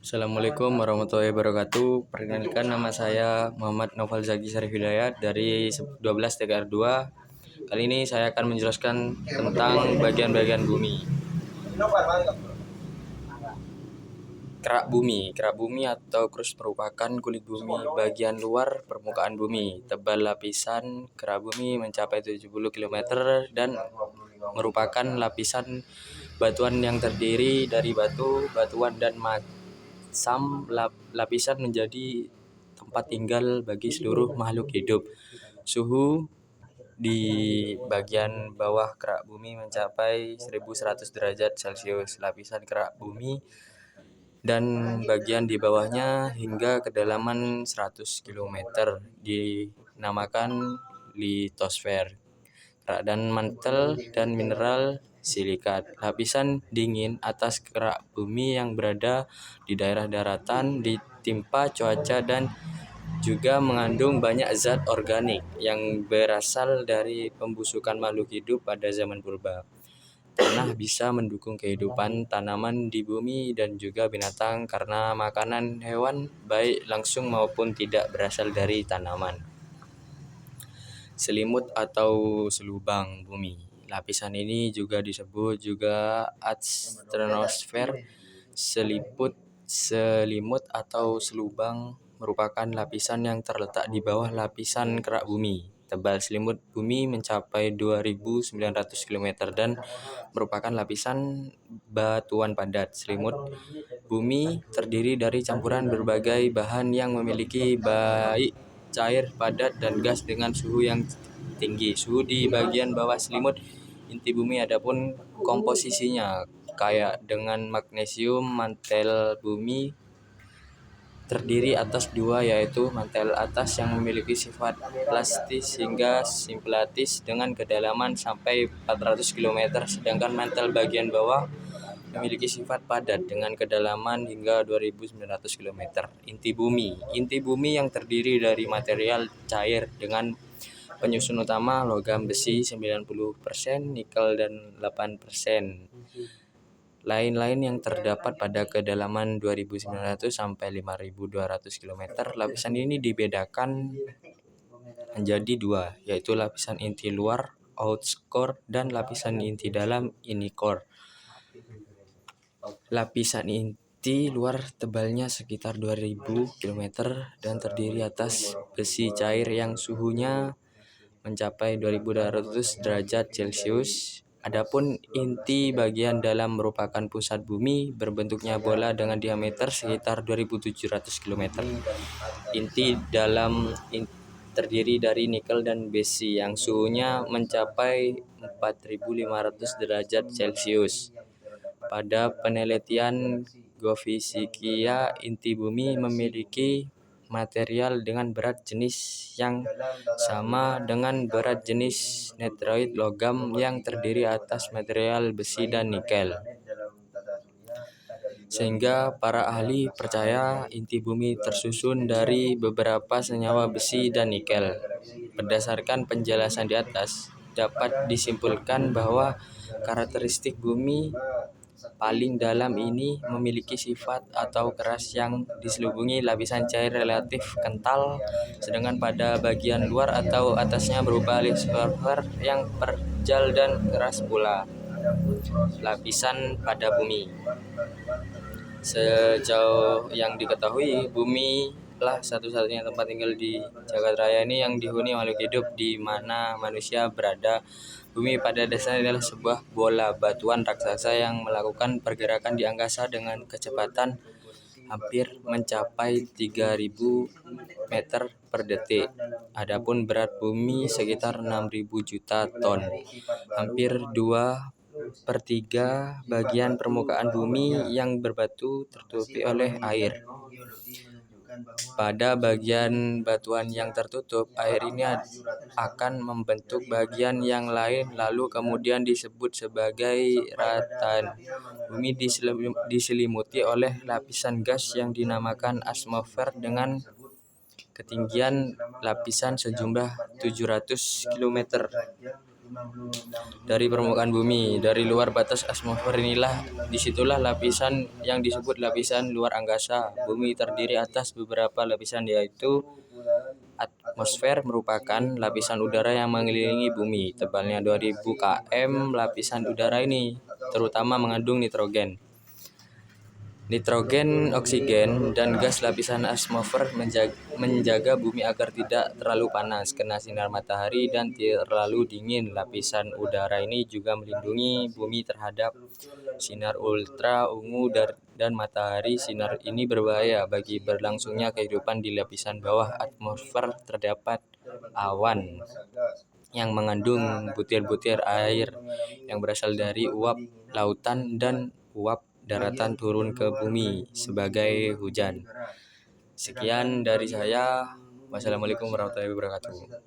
Assalamualaikum warahmatullahi wabarakatuh. Perkenalkan, nama saya Muhammad Noval Zaki Syarif Hidayat dari 12 TKR 2. Kali ini saya akan menjelaskan tentang bagian-bagian bumi. Kerak bumi. Kerak bumi atau crust merupakan kulit bumi bagian luar permukaan bumi. Tebal lapisan kerak bumi mencapai 70 km dan merupakan lapisan batuan yang terdiri dari batu, batuan dan masam. Lapisan menjadi tempat tinggal bagi seluruh makhluk hidup. Suhu di bagian bawah kerak bumi mencapai 1100 derajat Celcius. Lapisan kerak bumi dan bagian di bawahnya hingga kedalaman 100 km dinamakan litosfer. Kerak dan mantel dan mineral silikat. Lapisan dingin atas kerak bumi yang berada di daerah daratan ditimpa cuaca dan juga mengandung banyak zat organik yang berasal dari pembusukan makhluk hidup pada zaman purba. Tanah bisa mendukung kehidupan tanaman di bumi dan juga binatang karena makanan hewan baik langsung maupun tidak berasal dari tanaman. Selimut atau selubang bumi. Lapisan ini juga disebut juga astronosfer. Selimut atau selubang merupakan lapisan yang terletak di bawah lapisan kerak bumi. Tebal selimut bumi mencapai 2.900 km dan merupakan lapisan batuan padat. Selimut bumi terdiri dari campuran berbagai bahan yang memiliki baik cair, padat, dan gas dengan suhu yang tinggi. Suhu di bagian bawah selimut inti bumi adapun komposisinya kaya dengan magnesium. Mantel bumi terdiri atas dua, yaitu mantel atas yang memiliki sifat plastis hingga simplatis dengan kedalaman sampai 400 km, sedangkan mantel bagian bawah memiliki sifat padat dengan kedalaman hingga 2.900 km. Inti bumi yang terdiri dari material cair dengan penyusun utama logam besi 90%, nikel dan 8%. Lain-lain yang terdapat pada kedalaman 2.900 sampai 5.200 km. Lapisan ini dibedakan menjadi dua, yaitu lapisan inti luar outcore dan lapisan inti dalam innercore. Lapisan inti luar tebalnya sekitar 2000 km dan terdiri atas besi cair yang suhunya mencapai 2200 derajat Celcius. Adapun inti bagian dalam merupakan pusat bumi, berbentuknya bola dengan diameter sekitar 2700 km. Inti dalam terdiri dari nikel dan besi yang suhunya mencapai 4500 derajat Celcius. Pada penelitian geofisika, inti bumi memiliki material dengan berat jenis yang sama dengan berat jenis netroid logam yang terdiri atas material besi dan nikel. Sehingga para ahli percaya inti bumi tersusun dari beberapa senyawa besi dan nikel. Berdasarkan penjelasan di atas, dapat disimpulkan bahwa karakteristik bumi paling dalam ini memiliki sifat atau keras yang diselubungi lapisan cair relatif kental, sedangkan pada bagian luar atau atasnya berupa litosfer yang terjal dan keras pula. Lapisan pada bumi. Sejauh yang diketahui, bumi lah satu-satunya tempat tinggal di jagat raya ini yang dihuni makhluk hidup di mana manusia berada. Bumi pada dasarnya adalah sebuah bola batuan raksasa yang melakukan pergerakan di angkasa dengan kecepatan hampir mencapai 3000 meter per detik. Adapun berat bumi sekitar 6.000 juta ton. Hampir 2/3 bagian permukaan bumi yang berbatu tertutupi oleh air. Pada bagian batuan yang tertutup, air ini akan membentuk bagian yang lain lalu kemudian disebut sebagai ratan. Bumi diselimuti oleh lapisan gas yang dinamakan atmosfer dengan ketinggian lapisan sejumlah 700 km. dari permukaan bumi. Dari luar batas atmosfer disitulah lapisan yang disebut lapisan luar angkasa. Bumi terdiri atas beberapa lapisan, yaitu atmosfer merupakan lapisan udara yang mengelilingi bumi. Tebalnya 2000 km. Lapisan udara ini terutama mengandung nitrogen, oksigen, dan gas. Lapisan atmosfer menjaga bumi agar tidak terlalu panas, kena sinar matahari, dan terlalu dingin. Lapisan udara ini juga melindungi bumi terhadap sinar ultra ungu dan matahari. Sinar ini berbahaya bagi berlangsungnya kehidupan di lapisan bawah atmosfer. Terdapat awan yang mengandung butir-butir air yang berasal dari uap lautan dan uap daratan turun ke bumi sebagai hujan. Sekian dari saya. Wassalamualaikum warahmatullahi wabarakatuh.